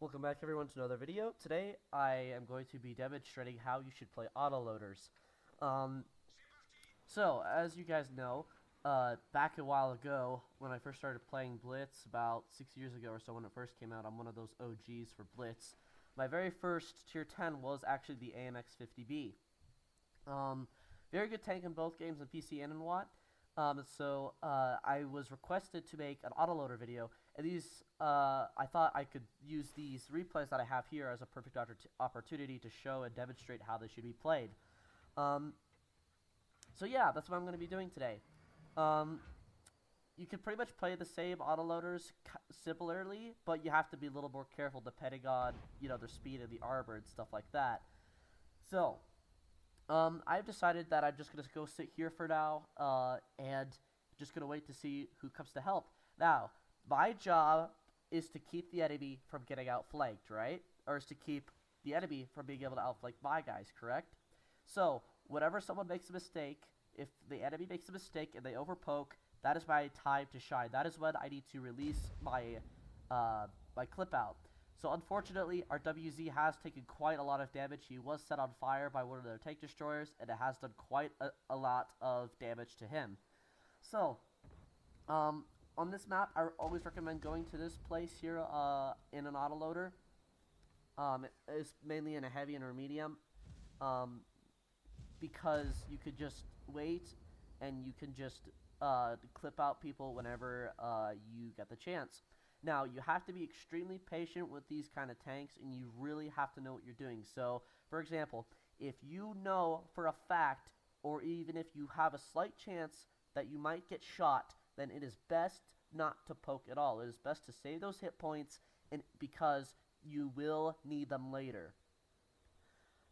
Welcome back everyone to another video. Today I am going to be demonstrating how you should play autoloaders. Um, so as you guys know, back a while ago when I first started playing Blitz about 6 years ago or so when it first came out, I'm one of those OGs for Blitz. My very first tier 10 was actually the AMX 50B. Very good tank in both games on PC and in WoT. I was requested to make an autoloader video, and I thought I could use these replays that I have here as a perfect opportunity to show and demonstrate how they should be played. So yeah, that's what I'm going to be doing today. You can pretty much play the same autoloaders similarly, but you have to be a little more careful depending on, their speed and the armor and stuff like that. So, I've decided that I'm just going to go sit here for now, and just going to wait to see who comes to help. Now, my job is to keep the enemy from getting outflanked, right? Or is to keep the enemy from being able to outflank my guys, correct? So, whenever someone makes a mistake, if the enemy makes a mistake and they overpoke, that is my time to shine. That is when I need to release my, my clip out. So unfortunately, our WZ has taken quite a lot of damage. He was set on fire by one of their tank destroyers, and it has done quite a lot of damage to him. So, on this map, I always recommend going to this place here in an autoloader. It's mainly in a heavy and a medium, because you could just wait, and you can just clip out people whenever you get the chance. Now, you have to be extremely patient with these kind of tanks, and you really have to know what you're doing. So, for example, if you know for a fact, or even if you have a slight chance that you might get shot, then it is best not to poke at all. It is best to save those hit points, because you will need them later.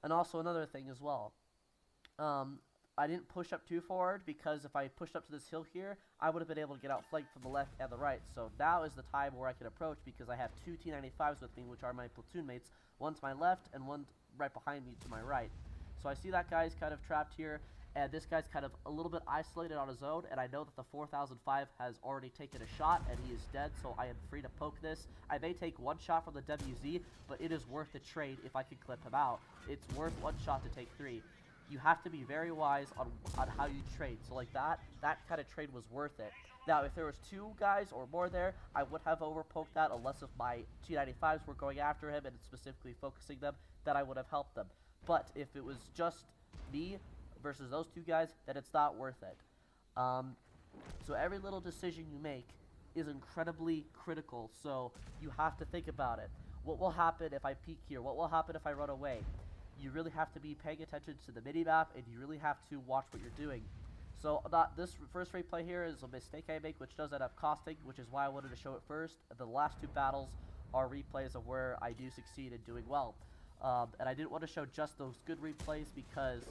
And also another thing as well. I didn't push up too forward, because if I pushed up to this hill here, I would have been able to get outflanked from the left and the right. So now is the time where I can approach, because I have two T95s with me, which are my platoon mates. One to my left and one right behind me to my right. So I see that guy's kind of trapped here, and this guy's kind of a little bit isolated on his own, and I know that the 4005 has already taken a shot, and he is dead, so I am free to poke this. I may take one shot from the WZ, but it is worth the trade if I can clip him out. It's worth one shot to take three. You have to be very wise on how you trade. So like that kind of trade was worth it. Now, if there was two guys or more there, I would have overpoked that, unless if my T95s were going after him and specifically focusing them, then I would have helped them. But if it was just me versus those two guys, then it's not worth it. So every little decision you make is incredibly critical, so you have to think about it. What will happen if I peek here? What will happen if I run away? You really have to be paying attention to the mini-map, and you really have to watch what you're doing. So this first replay here is a mistake I make, which does end up costing, which is why I wanted to show it first. The last two battles are replays of where I do succeed in doing well. And I didn't want to show just those good replays, because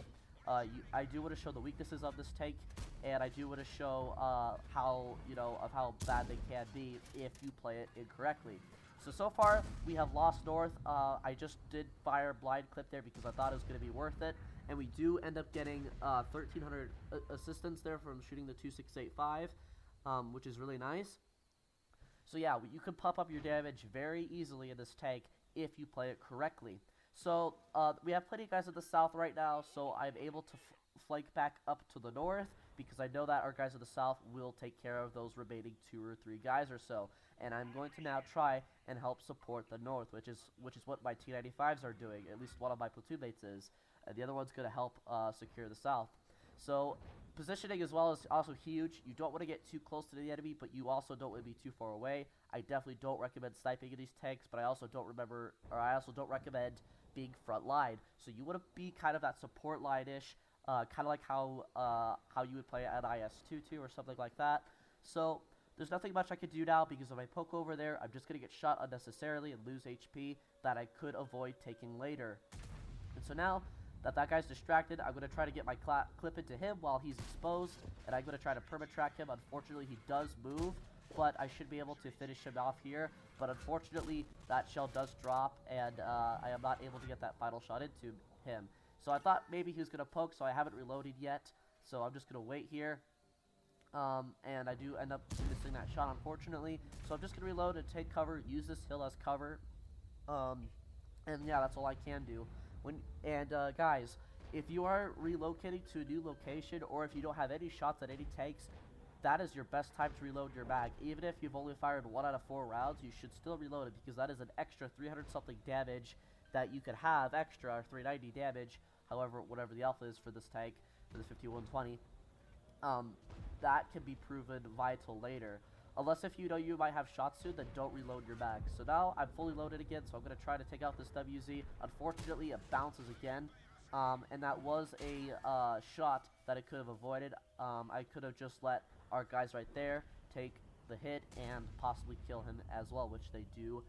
I do want to show the weaknesses of this tank, and I do want to show how bad they can be if you play it incorrectly. So far, we have lost north. I just did fire blind clip there because I thought it was going to be worth it. And we do end up getting 1,300 assistance there from shooting the 2685, which is really nice. So yeah, you can pop up your damage very easily in this tank if you play it correctly. So we have plenty of guys at the south right now, so I'm able to flank back up to the north, because I know that our guys at the south will take care of those remaining 2 or 3 guys or so. And I'm going to now try and help support the north, which is what my T95s are doing. At least one of my platoon mates is, and the other one's going to help secure the south. So positioning as well is also huge. You don't want to get too close to the enemy, but you also don't want to be too far away. I definitely don't recommend sniping in these tanks, but I also don't recommend being front line. So you want to be kind of that support line-ish, kind of like how you would play at IS-22 or something like that. So there's nothing much I could do now, because if I poke over there, I'm just going to get shot unnecessarily and lose HP that I could avoid taking later. And so now that guy's distracted, I'm going to try to get my clip into him while he's exposed, and I'm going to try to perma-track him. Unfortunately, he does move, but I should be able to finish him off here. But unfortunately, that shell does drop, and I am not able to get that final shot into him. So I thought maybe he was going to poke, so I haven't reloaded yet. So I'm just going to wait here. And I do end up missing that shot, unfortunately. So I'm just going to reload and take cover, use this hill as cover. Um, and yeah, that's all I can do. Guys, if you are relocating to a new location, or if you don't have any shots at any tanks, that is your best time to reload your mag. Even if you've only fired 1 out of 4 rounds, you should still reload it, because that is an extra 300 something damage that you could have extra, or 390 damage, however, whatever the alpha is for this tank, for the 5120. That can be proven vital later. Unless if you know you might have shots soon, then don't reload your mag. So now I'm fully loaded again, so I'm going to try to take out this WZ. Unfortunately, it bounces again, and that was a shot that I could have avoided. I could have just let our guys right there take the hit and possibly kill him as well, which they do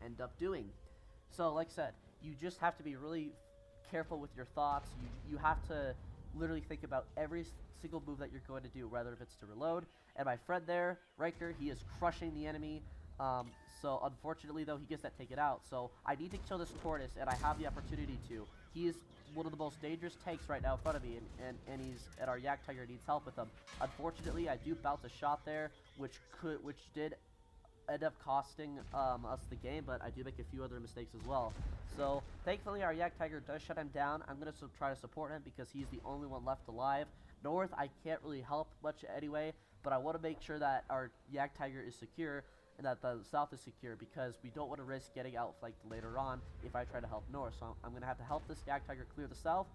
end up doing. So like I said, you just have to be really careful with your thoughts. You have to literally think about every single move that you're going to do, whether if it's to reload. And my friend there, Riker, he is crushing the enemy. So unfortunately, though, he gets that taken out. So I need to kill this tortoise, and I have the opportunity to. He is one of the most dangerous tanks right now in front of me, and our Yak Tiger needs help with him. Unfortunately, I do bounce a shot there, which did end up costing us the game, but I do make a few other mistakes as well. So thankfully, our Yak Tiger does shut him down. I'm going to try to support him because he's the only one left alive. North, I can't really help much anyway, but I want to make sure that our Yak Tiger is secure and that the south is secure, because we don't want to risk getting outflanked later on if I try to help north. So I'm going to have to help this Yak Tiger clear the south.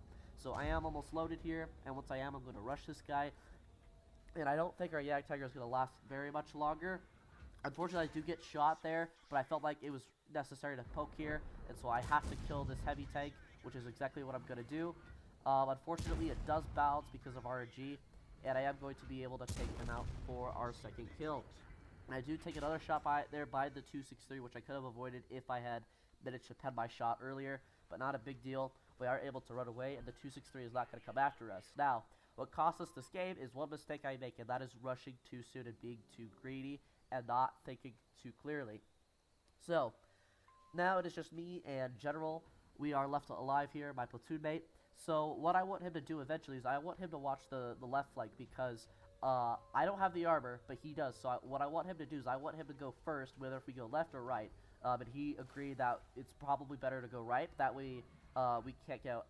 So I am almost loaded here, and once I am, I'm going to rush this guy. And I don't think our Yak Tiger is going to last very much longer. Unfortunately, I do get shot there, but I felt like it was necessary to poke here, and so I have to kill this heavy tank, which is exactly what I'm going to do. Unfortunately, it does bounce because of RNG, and I am going to be able to take him out for our second kill. And I do take another shot by the 263, which I could have avoided if I had managed to pen my shot earlier, but not a big deal. We are able to run away, and the 263 is not going to come after us. Now, what cost us this game is one mistake I make, and that is rushing too soon and being too greedy and not thinking too clearly. So, now it is just me and General. We are left alive here, my platoon mate. So, what I want him to do eventually is I want him to watch the left flank, because I don't have the armor, but he does. So what I want him to do is I want him to go first, whether if we go left or right. And he agreed that it's probably better to go right. That way we can't get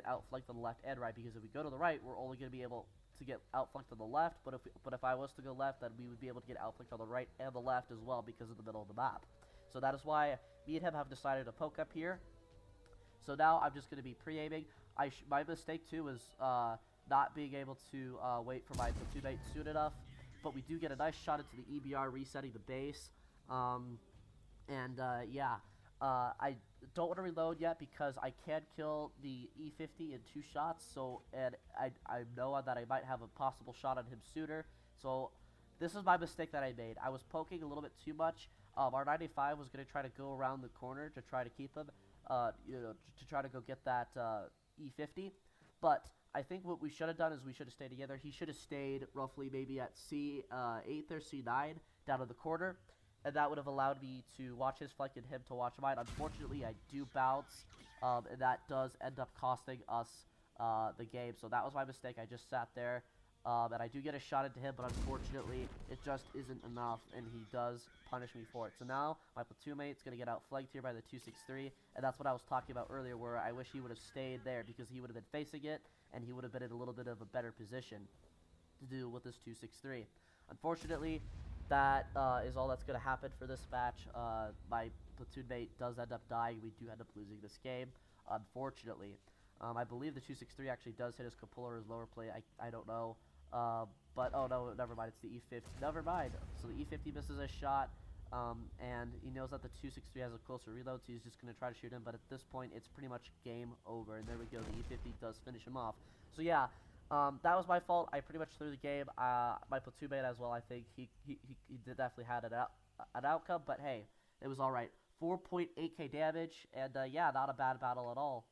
outflanked on the left and right, because if we go to the right, we're only going to be able to get outflanked on the left. But if I was to go left, then we would be able to get outflanked on the right and the left as well, because of the middle of the map. So that is why me and him have decided to poke up here. So now I'm just going to be pre-aiming. My mistake too was not being able to wait for my platoon mate soon enough, but we do get a nice shot into the EBR, resetting the base. Yeah, I don't want to reload yet because I can kill the E50 in 2 shots. And I know that I might have a possible shot on him sooner. So this is my mistake that I made. I was poking a little bit too much. Our 95 was going to try to go around the corner to try to keep him, to try to go get that E50, but I think what we should have done is we should have stayed together. He should have stayed roughly maybe at C8 or C9 down in the corner, and that would have allowed me to watch his flank and him to watch mine. Unfortunately, I do bounce, and that does end up costing us the game. So that was my mistake. I just sat there, and I do get a shot into him, but unfortunately, it just isn't enough, and he does punish me for it. So now my platoon mate's going to get outflanked here by the 263, and that's what I was talking about earlier, where I wish he would have stayed there, because he would have been facing it, and he would have been in a little bit of a better position to deal with this 263. Unfortunately, that is all that's going to happen for this match. My platoon mate does end up dying. We do end up losing this game, unfortunately. I believe the 263 actually does hit his cupola or his lower plate. I don't know. But, oh no, never mind. It's the E50. Never mind. So the E50 misses a shot, and he knows that the 263 has a closer reload, so he's just going to try to shoot him. But at this point, it's pretty much game over. And there we go. The E50 does finish him off. So yeah, that was my fault. I pretty much threw the game. My platoon mate as well, I think he did definitely had an outcome. But hey, it was all right. 4.8k damage, and yeah, not a bad battle at all.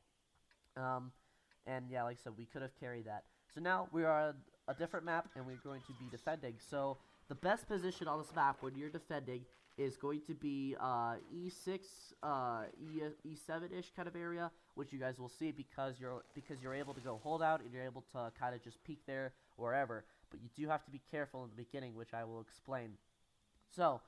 And yeah, like I said, we could have carried that. So now we are on a different map, and we're going to be defending. So the best position on this map when you're defending is going to be E6, E7-ish kind of area, which you guys will see because you're able to go hold out and you're able to kind of just peek there wherever. But you do have to be careful in the beginning, which I will explain. So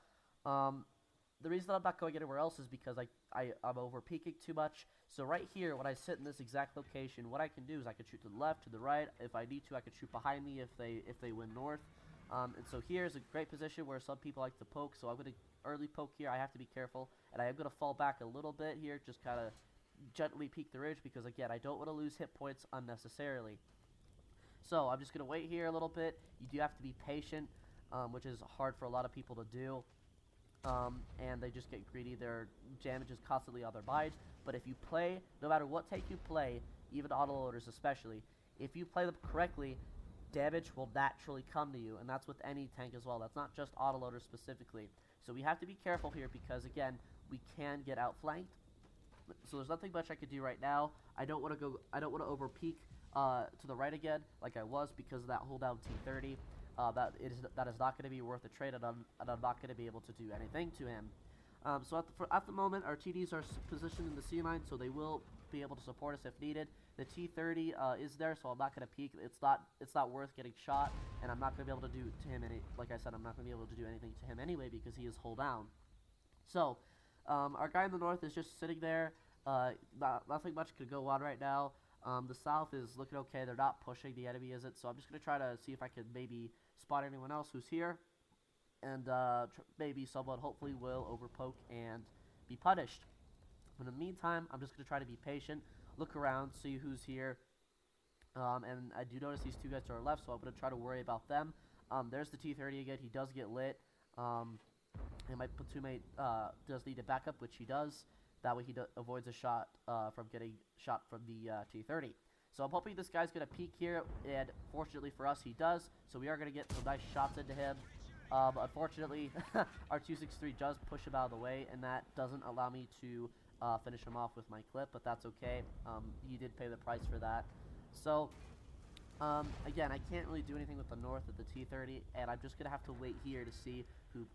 the reason I'm not going anywhere else is because I'm over peeking too much. So right here, when I sit in this exact location, what I can do is I can shoot to the left, to the right. If I need to, I can shoot behind me if they win north. And so here's a great position where some people like to poke. So I'm going to early poke here. I have to be careful, and I am going to fall back a little bit here, just kind of gently peek the ridge because again, I don't want to lose hit points unnecessarily. So I'm just going to wait here a little bit. You do have to be patient, which is hard for a lot of people to do. And they just get greedy. Their damage is constantly on their mind. But if you play, no matter what tank you play, even autoloaders especially, if you play them correctly, damage will naturally come to you. And that's with any tank as well. That's not just autoloaders specifically. So we have to be careful here because, again, we can get outflanked. So there's nothing much I could do right now. I don't want to over peek to the right again like I was because of that hold down T30. That is not going to be worth a trade, and I'm not going to be able to do anything to him. So at the moment, our TDs are positioned in the C line, so they will be able to support us if needed. The T30 is there, so I'm not going to peek. It's not worth getting shot, and I'm not going to be able to do to him any. Like I said, I'm not going to be able to do anything to him anyway because he is hold down. So our guy in the north is just sitting there. Nothing much could go on right now. The south is looking okay. They're not pushing. The enemy isn't. So I'm just going to try to see if I can maybe spot anyone else who's here. And maybe someone hopefully will overpoke and be punished. But in the meantime, I'm just going to try to be patient, look around, see who's here. And I do notice these two guys to our left, so I'm going to try to worry about them. There's the T30 again. He does get lit. And my platoon mate does need a backup, which he does. That way he avoids a shot from getting shot from the T30. So I'm hoping this guy's going to peek here, and fortunately for us, he does. So we are going to get some nice shots into him. Unfortunately, our 263 does push him out of the way, and that doesn't allow me to finish him off with my clip, but that's okay. He did pay the price for that. So, again, I can't really do anything with the north at the T30, and I'm just going to have to wait here to see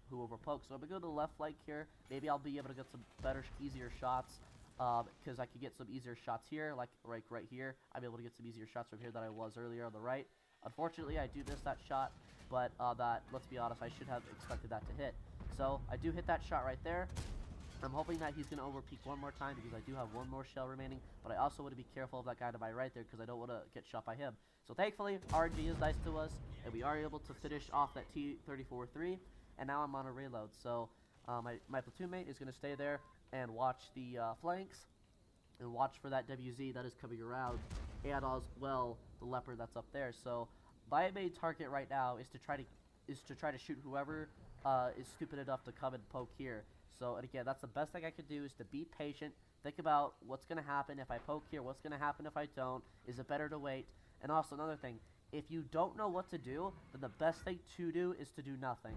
who overpokes. So I'm going to go to the left flank here. Maybe I'll be able to get some better, easier shots, because I could get some easier shots here, like right here. I'm able to get some easier shots from here than I was earlier on the right. Unfortunately, I do miss that shot, but let's be honest, I should have expected that to hit. So I do hit that shot right there. I'm hoping that he's going to overpeak one more time because I do have one more shell remaining, but I also want to be careful of that guy to my right there because I don't want to get shot by him. So thankfully, RNG is nice to us, and we are able to finish off that T-34-3, and now I'm on a reload. So my platoon mate is going to stay there and watch the flanks and watch for that WZ that is coming around, and as well the leopard that's up there. So my main target right now is to try to shoot whoever is stupid enough to come and poke here. So, and again, that's the best thing I could do is to be patient, think about what's going to happen if I poke here, what's going to happen if I don't, is it better to wait? And also another thing, if you don't know what to do, then the best thing to do is to do nothing.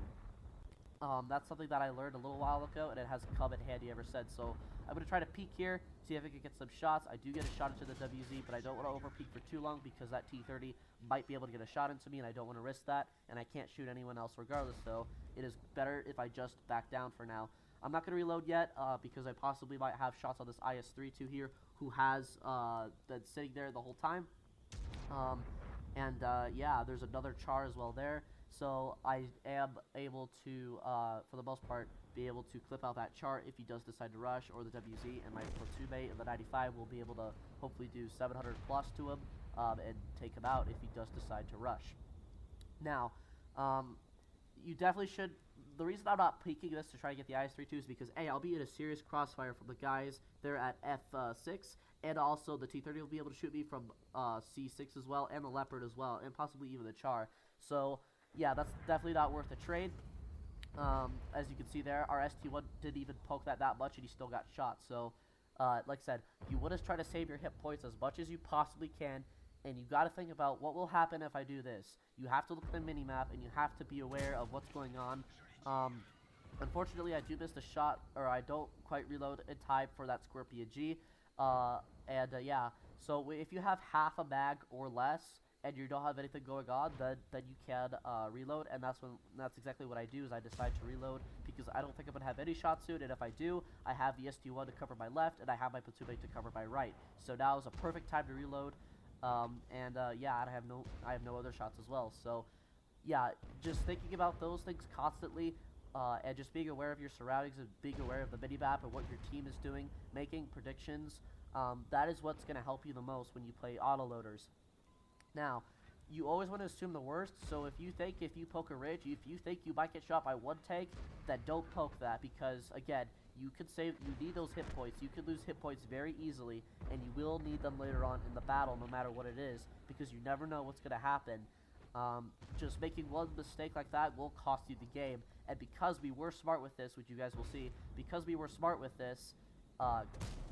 That's something that I learned a little while ago, and it has come in handy ever since. So I'm going to try to peek here, see if I can get some shots. I do get a shot into the WZ, but I don't want to over peek for too long because that T30 might be able to get a shot into me, and I don't want to risk that, and I can't shoot anyone else regardless, so it is better if I just back down for now. I'm not going to reload yet because I possibly might have shots on this IS-32 here who has been sitting there the whole time. Yeah, there's another char as well there. So I am able to, for the most part, be able to clip out that char if he does decide to rush, or the WZ, and my platoon mate in the 95 will be able to hopefully do 700 plus to him and take him out if he does decide to rush. Now, you definitely should. The reason I'm not peeking this to try to get the IS-32 is because A, I'll be in a serious crossfire from the guys there at F6, and also the T-30 will be able to shoot me from C6 as well, and the Leopard as well, and possibly even the Char. So, yeah, that's definitely not worth the trade. As you can see there, our ST-1 didn't even poke that much, and he still got shot. So, like I said, you want to try to save your hit points as much as you possibly can, and you got to think about what will happen if I do this. You have to look at the mini-map, and you have to be aware of what's going on. Unfortunately, I do miss the shot, or I don't quite reload in time for that Scorpion G. Yeah, so if you have half a mag or less, and you don't have anything going on, then you can reload, and that's exactly what I do, is I decide to reload, because I don't think I'm going to have any shots soon, and if I do, I have the ST-1 to cover my left, and I have my platoon mate to cover my right. So now is a perfect time to reload, yeah, I have no other shots as well. So, yeah, just thinking about those things constantly and just being aware of your surroundings and being aware of the mini-map and what your team is doing, making predictions, that is what's going to help you the most when you play autoloaders. Now, you always want to assume the worst, so if you poke a ridge, if you think you might get shot by one tank, then don't poke that, because, again, you need those hit points. You could lose hit points very easily, and you will need them later on in the battle, no matter what it is, because you never know what's going to happen. Just making one mistake like that will cost you the game, and because we were smart with this, which you guys will see, because we were smart with this,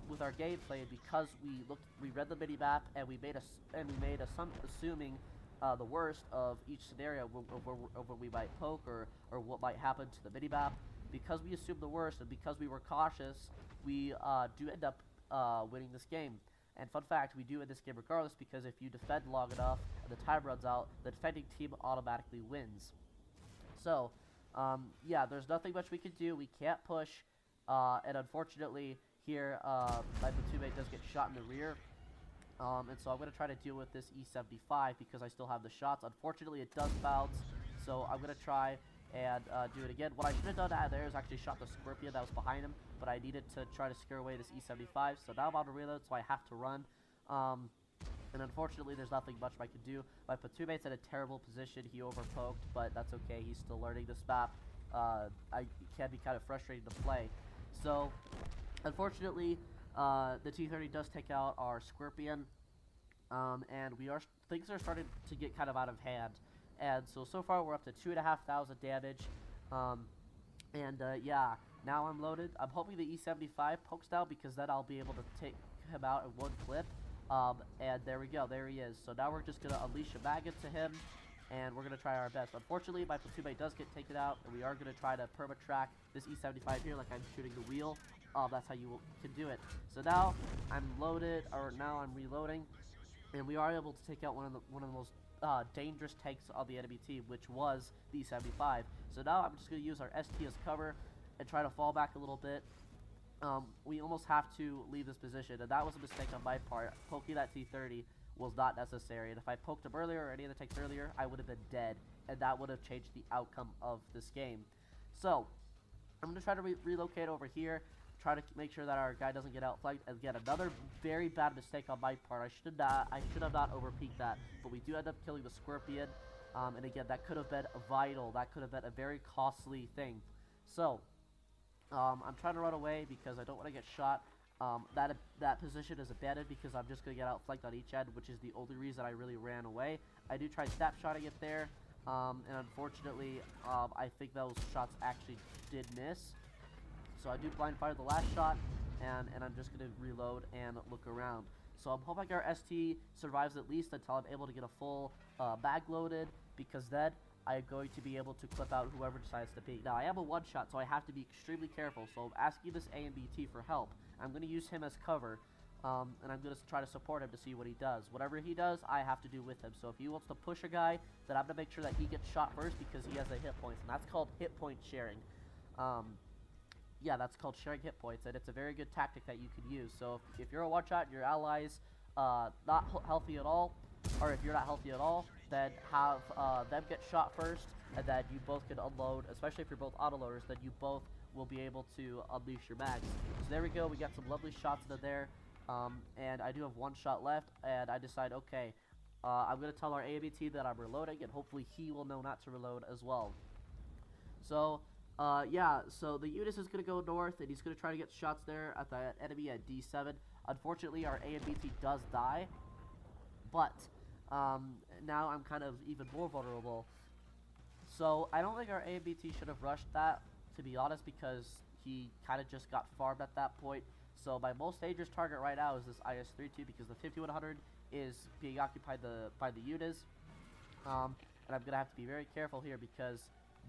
with our gameplay, because we read the mini-map, and we made assuming the worst of each scenario of when we might poke or what might happen to the mini-map. Because we assumed the worst and because we were cautious, we do end up winning this game. And fun fact, we do win this game regardless, because if you defend long enough and the time runs out, the defending team automatically wins. So, yeah, there's nothing much we can do. We can't push, and unfortunately here, my platoon mate does get shot in the rear. And so I'm going to try to deal with this E75 because I still have the shots. Unfortunately, it does bounce, so I'm going to try and do it again. What I should have done out there is actually shot the Scorpion that was behind him, but I needed to try to scare away this E75, so now I'm on a reload, so I have to run. And unfortunately, there's nothing much I can do. My platoon mate's in a terrible position. He overpoked, but that's okay. He's still learning this map. It can be kind of frustrating to play. So, unfortunately, the T-30 does take out our Scorpion, and things are starting to get kind of out of hand. And so far we're up to 2,500 damage, yeah, now I'm loaded. I'm hoping the E75 pokes down, because then I'll be able to take him out in one clip, and there we go, there he is. So now we're just going to unleash a maggot to him, and we're going to try our best. Unfortunately, my platoon mate does get taken out, and we are going to try to perma-track this E75 here like I'm shooting the wheel. That's how you can do it. So now I'm loaded, or now I'm reloading, and we are able to take out one of the most dangerous tanks on the enemy team, which was the E75. So now I'm just going to use our ST as cover and try to fall back a little bit. We almost have to leave this position, and that was a mistake on my part. Poking that T-30 was not necessary, and if I poked him earlier or any of the tanks earlier, I would have been dead, and that would have changed the outcome of this game. So I'm going to try to relocate over here, try to make sure that our guy doesn't get outflanked. Again, another very bad mistake on my part. I should have not overpeaked that, but we do end up killing the Scorpion, and again, that could have been vital. That could have been a very costly thing. So, I'm trying to run away because I don't want to get shot. That position is abandoned because I'm just going to get outflanked on each end, which is the only reason I really ran away. I do try snapshotting it there, and unfortunately, I think those shots actually did miss. So I do blind fire the last shot, and I'm just going to reload and look around. So I'm hoping our ST survives at least until I'm able to get a full bag loaded, because then I'm going to be able to clip out whoever decides to peek. Now, I am a one-shot, so I have to be extremely careful. So I'm asking this A and BT for help. I'm going to use him as cover, and I'm going to try to support him to see what he does. Whatever he does, I have to do with him. So if he wants to push a guy, then I'm going to make sure that he gets shot first because he has the hit points, and that's called hit point sharing. Yeah, that's called sharing hit points, and it's a very good tactic that you can use. So if you're a one-shot and your allies not healthy at all, or if you're not healthy at all, then have them get shot first, and then you both can unload, especially if you're both autoloaders, then you both will be able to unleash your mags. So there we go, we got some lovely shots into there, and I do have one shot left, and I decide, okay, I'm going to tell our AAB team that I'm reloading, and hopefully he will know not to reload as well. So, yeah, so the Eunice is going to go north, and he's going to try to get shots there at the enemy at D7. Unfortunately, our A and BT does die, but now I'm kind of even more vulnerable. So I don't think our A and BT should have rushed that, to be honest, because he kind of just got farmed at that point. So my most dangerous target right now is this IS-32, because the 5100 is being occupied by the Eunice, and I'm going to have to be very careful here because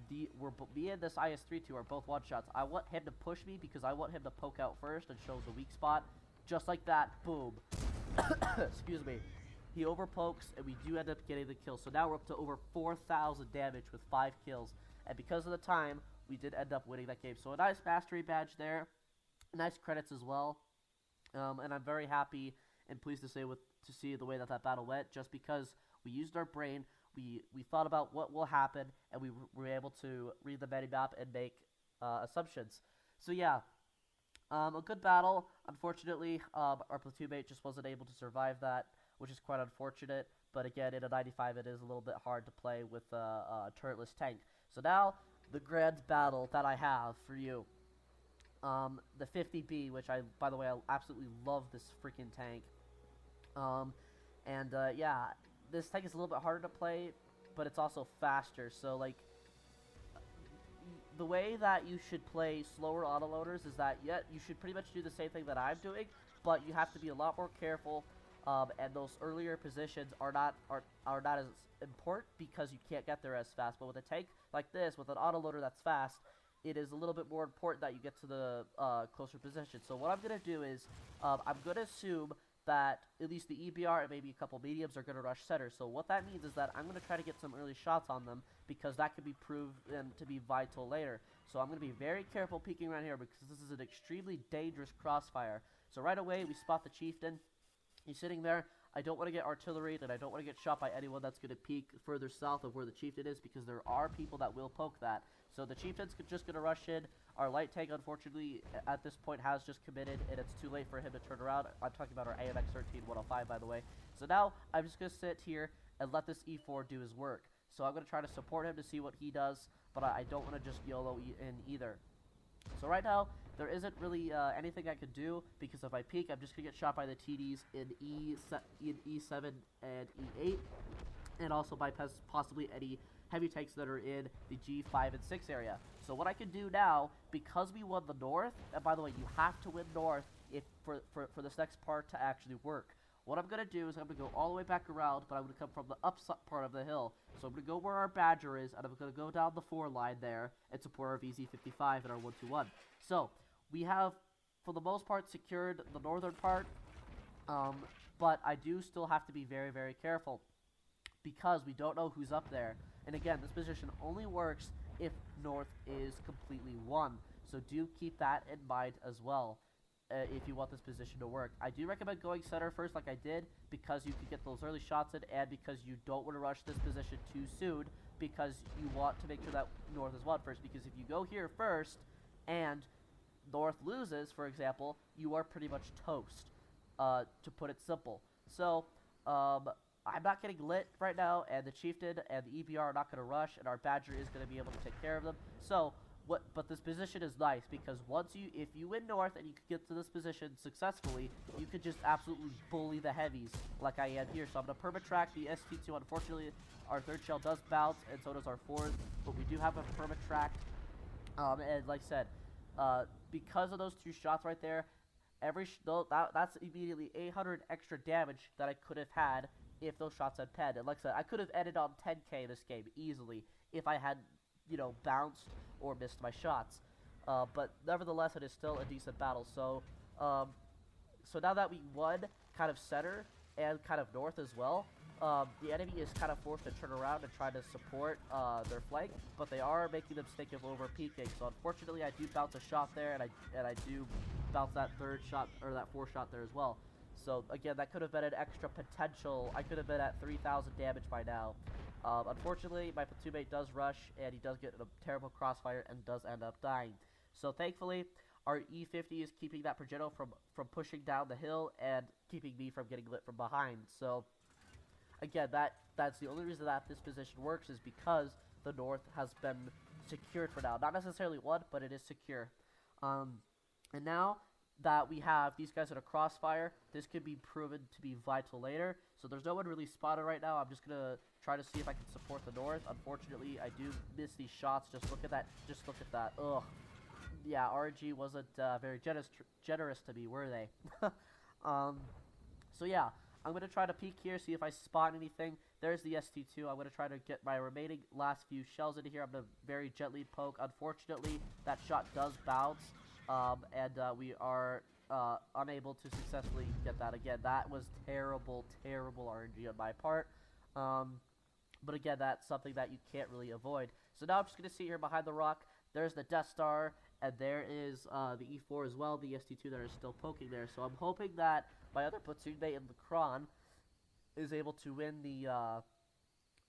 me and this IS-32 are both one-shots. I want him to push me because I want him to poke out first and show the weak spot. Just like that, boom. Excuse me. He overpokes, and we do end up getting the kill. So now we're up to over 4,000 damage with 5 kills. And because of the time, we did end up winning that game. So a nice mastery badge there. Nice credits as well. And I'm very happy and pleased to see the way that battle went, just because we used our brain, we thought about what will happen, and we were able to read the map and make assumptions. So yeah, a good battle. Unfortunately, our platoon mate just wasn't able to survive that, which is quite unfortunate. But again, in a 95, it is a little bit hard to play with a turretless tank. So now, the grand battle that I have for you. The 50B, which by the way, I absolutely love this freaking tank. Yeah, this tank is a little bit harder to play, but it's also faster. So, like, the way that you should play slower autoloaders is that, yeah, you should pretty much do the same thing that I'm doing, but you have to be a lot more careful, and those earlier positions are not as important because you can't get there as fast. But with a tank like this, with an autoloader that's fast, it is a little bit more important that you get to the closer position. So what I'm going to do is, I'm going to assume that at least the EBR and maybe a couple mediums are going to rush center. So what that means is that I'm going to try to get some early shots on them, because that could be proven to be vital later. So I'm going to be very careful peeking around here, because this is an extremely dangerous crossfire. So right away, we spot the chieftain. He's sitting there. I don't want to get artillery, and I don't want to get shot by anyone that's going to peek further south of where the chieftain is, because there are people that will poke that. So the chieftain's just going to rush in. Our light tank, unfortunately, at this point has just committed, and it's too late for him to turn around. I'm talking about our AMX 13-105, by the way. So now I'm just going to sit here and let this E4 do his work. So I'm going to try to support him to see what he does, but I don't want to just YOLO in either. So right now, there isn't really anything I could do, because if I peek, I'm just going to get shot by the TDs in E7 and E8, and also by possibly any heavy tanks that are in the G5 and 6 area. So what I can do now, because we won the north, and by the way, you have to win north for this next part to actually work. What I'm going to do is I'm going to go all the way back around, but I'm going to come from the up part of the hill. So I'm going to go where our Badger is, and I'm going to go down the 4 line there and support our VZ55 and our 121. So we have, for the most part, secured the northern part, but I do still have to be very, very careful, because we don't know who's up there. And again, this position only works if north is completely won. So do keep that in mind as well, if you want this position to work. I do recommend going center first like I did, because you can get those early shots in, and because you don't want to rush this position too soon, because you want to make sure that north is won first. Because if you go here first and north loses, for example, you are pretty much toast, to put it simple. So, I'm not getting lit right now, and the chieftain and the EBR are not going to rush, and our Badger is going to be able to take care of them. So, but this position is nice, because if you win north and you can get to this position successfully, you could just absolutely bully the heavies like I am here. So I'm going to perma-track the ST2. Unfortunately, our third shell does bounce, and so does our fourth, but we do have a perma-track. And like I said, because of those 2 shots right there, that's immediately 800 extra damage that I could have had if those shots had penned. And like I said, I could have ended on 10k this game easily if I had, bounced or missed my shots. But nevertheless, it is still a decent battle. So, so now that we won kind of center and kind of north as well, the enemy is kind of forced to turn around and try to support their flank, but they are making the mistake of over peeking. So unfortunately, I do bounce a shot there, and I do bounce that 3rd shot, or that 4th shot there as well. So again, that could have been an extra potential. I could have been at 3,000 damage by now. Unfortunately, my platoon mate does rush, and he does get a terrible crossfire and does end up dying. So thankfully, our E50 is keeping that Progetto from pushing down the hill and keeping me from getting lit from behind. So again, that's the only reason that this position works, is because the north has been secured for now. Not necessarily won, but it is secure. And now that we have these guys in a crossfire, this could be proven to be vital later. So there's no one really spotted right now. I'm just going to try to see if I can support the north. Unfortunately, I do miss these shots. Just look at that. Just look at that. Ugh. Yeah, RNG wasn't very generous to me, were they? So yeah, I'm going to try to peek here, see if I spot anything. There's the ST2. I'm going to try to get my remaining last few shells into here. I'm going to very gently poke. Unfortunately, that shot does bounce. And we are unable to successfully get that again. That was terrible, terrible RNG on my part. But again, that's something that you can't really avoid. So now I'm just going to sit here behind the rock. There's the Death Star, and there is the E4 as well, the ST2 that is still poking there. So I'm hoping that my other platoon mate in the Kron is able to win the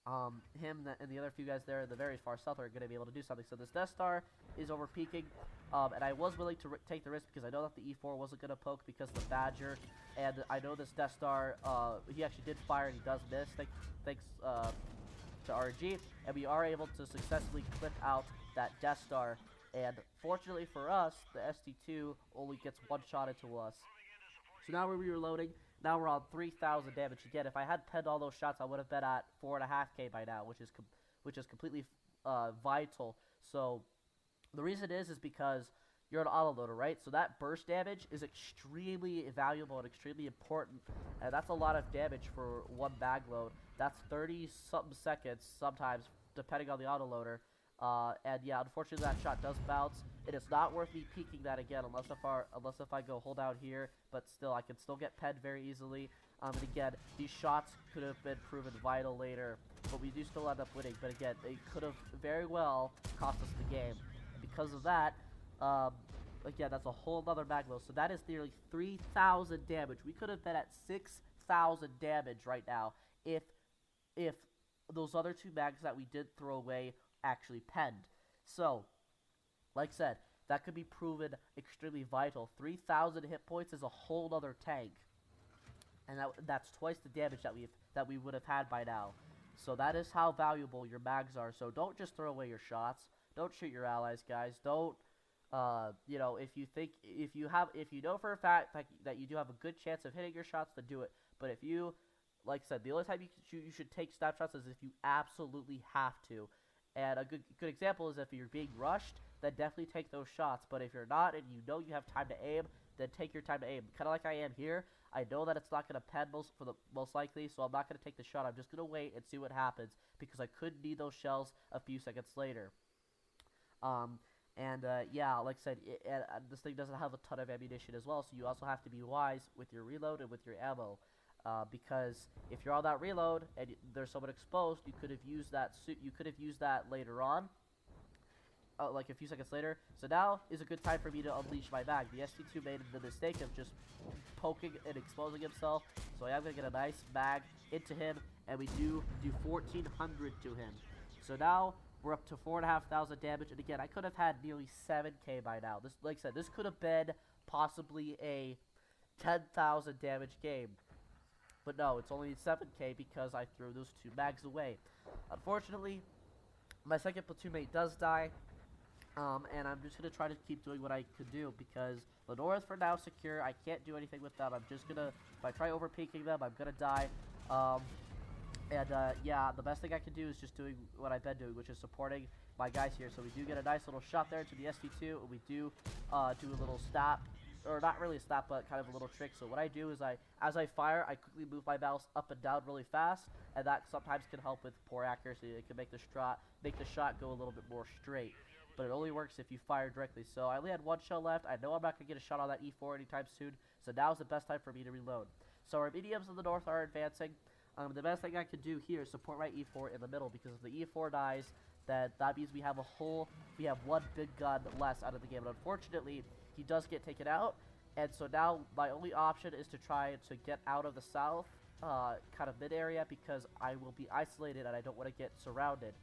and the other few guys there in the very far south are going to be able to do something. So this Death Star is over peaking, and I was willing to take the risk because I know that the E4 wasn't going to poke because of the Badger, and I know this Death Star, he actually did fire and he does miss, thanks to RNG, and we are able to successfully clip out that Death Star, and fortunately for us, the ST2 only gets one shot into us. So now we're reloading. Now we're on 3,000 damage. Again, if I had penned all those shots, I would have been at 4.5k by now, which is completely vital. So the reason is because you're an autoloader, right? So that burst damage is extremely valuable and extremely important, and that's a lot of damage for one mag load. That's 30-something seconds sometimes, depending on the autoloader. And yeah, unfortunately that shot does bounce. It is not worth me peeking that again unless if I go hold out here, but still I can still get penned very easily. And again, these shots could have been proven vital later, but we do still end up winning. But again, they could have very well cost us the game. And because of that, again, that's a whole other mag load. So that is nearly 3,000 damage. We could have been at 6,000 damage right now if those other two mags that we did throw away actually penned. So, like I said, that could be proven extremely vital. 3,000 hit points is a whole other tank, and that's twice the damage that we would have had by now. So that is how valuable your mags are. So don't just throw away your shots. Don't shoot your allies, guys. Don't, you know, if you know for a fact that you do have a good chance of hitting your shots, then do it. But if you, like I said, the only time you should take snapshots is if you absolutely have to. And a good example is if you're being rushed, then definitely take those shots. But if you're not and you know you have time to aim, then take your time to aim. Kind of like I am here. I know that it's not going to pen most likely, so I'm not going to take the shot. I'm just going to wait and see what happens because I could need those shells a few seconds later. Yeah, like I said, this thing doesn't have a ton of ammunition as well, so you also have to be wise with your reload and with your ammo. Because if you're on that reload and there's someone exposed, you could have used that later on, like a few seconds later. So now is a good time for me to unleash my mag. The ST2 made the mistake of just poking and exposing himself, so I am going to get a nice mag into him, and we do 1,400 to him. So now we're up to 4,500 damage, and again, I could have had nearly 7k by now. This, like I said, this could have been possibly a 10,000 damage game. But no, it's only 7k because I threw those two mags away. Unfortunately, my second platoon mate does die, and I'm just going to try to keep doing what I could do because Lenore is for now secure. I can't do anything with them. I'm just going to, if I try overpeaking them, I'm going to die. Yeah, the best thing I can do is just doing what I've been doing, which is supporting my guys here. So we do get a nice little shot there to the ST2, and we do do a little stop. Or not really a stop, but kind of a little trick. So what I do is as I fire, I quickly move my mouse up and down really fast, and that sometimes can help with poor accuracy. It can make the shot go a little bit more straight, but it only works if you fire directly. So I only had one shell left. I know I'm not gonna get a shot on that E4 anytime soon, so now's the best time for me to reload. So our mediums in the north are advancing. The best thing I can do here is support my E4 in the middle, because if the E4 dies, then that means we have one big gun less out of the game. And unfortunately, he does get taken out, and so now my only option is to try to get out of the south, kind of mid area, because I will be isolated and I don't want to get surrounded,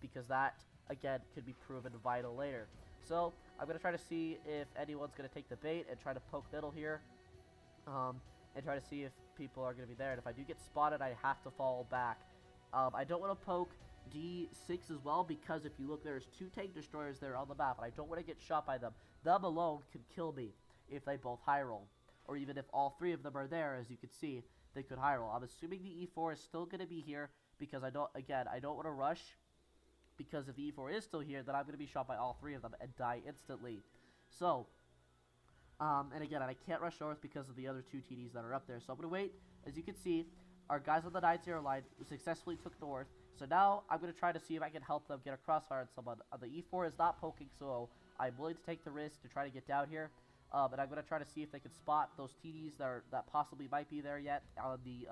because that again could be proven vital later. So I'm gonna try to see if anyone's gonna take the bait and try to poke middle here, and try to see if people are gonna be there. And if I do get spotted, I have to fall back. I don't want to poke D6 as well, because if you look, there's two tank destroyers there on the map, and I don't want to get shot by them. Them alone can kill me if they both high roll, or even if all three of them are there. As you can see, they could high roll. I'm assuming the E4 is still going to be here, because I don't want to rush, because if the E4 is still here, then I'm going to be shot by all three of them and die instantly. So and again, I can't rush north because of the other two TDs that are up there, so I'm going to wait. As you can see, our guys on the 9-0 line successfully took north. So now I'm going to try to see if I can help them get a crossfire on someone. The E4 is not poking, so I'm willing to take the risk to try to get down here. And I'm going to try to see if they can spot those TDs that possibly might be there yet on the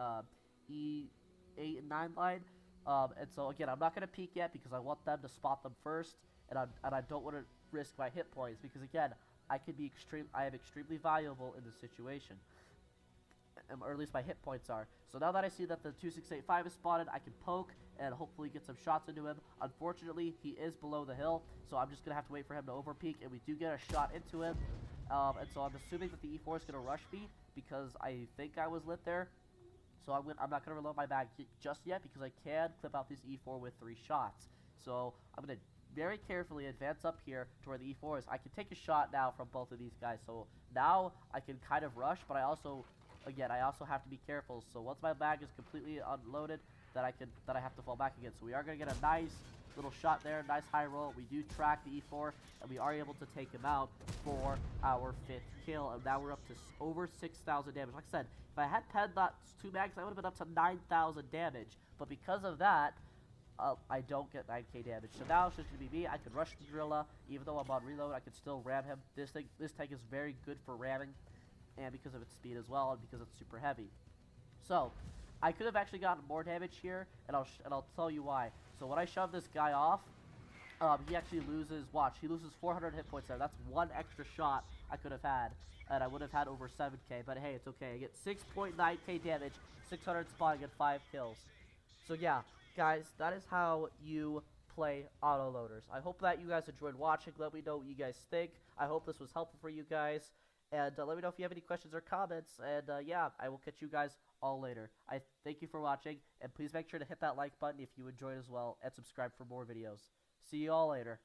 E8 and 9 line. And so again, I'm not going to peek yet because I want them to spot them first, and I don't want to risk my hit points, because again, I am extremely valuable in this situation. or at least my hit points are. So now that I see that the 2685 is spotted, I can poke and hopefully get some shots into him. Unfortunately, he is below the hill, so I'm just going to have to wait for him to overpeak, and we do get a shot into him. And so I'm assuming that the E4 is going to rush me because I think I was lit there. So I'm not going to reload my bag just yet because I can clip out this E4 with 3 shots. So I'm going to very carefully advance up here to where the E4 is. I can take a shot now from both of these guys. So now I can kind of rush, but I also have to be careful. So once my bag is completely unloaded, that I have to fall back again. So we are going to get a nice little shot there, nice high roll. We do track the E4, and we are able to take him out for our 5th kill. And now we're up to over 6,000 damage. Like I said, if I had penned that 2 mags, I would have been up to 9,000 damage. But because of that, I don't get 9k damage. So now it's just going to be me. I could rush the gorilla. Even though I'm on reload, I could still ram him. This tank is very good for ramming, and because of its speed as well, and because it's super heavy. So I could have actually gotten more damage here, and I'll tell you why. So when I shove this guy off, he actually loses, he loses 400 hit points there. That's 1 extra shot I could have had, and I would have had over 7k, but hey, it's okay. I get 6.9k damage, 600 spotting, and 5 kills. So yeah, guys, that is how you play autoloaders. I hope that you guys enjoyed watching. Let me know what you guys think. I hope this was helpful for you guys. And let me know if you have any questions or comments. And yeah, I will catch you guys all later. I thank you for watching. And please make sure to hit that like button if you enjoyed as well. And subscribe for more videos. See you all later.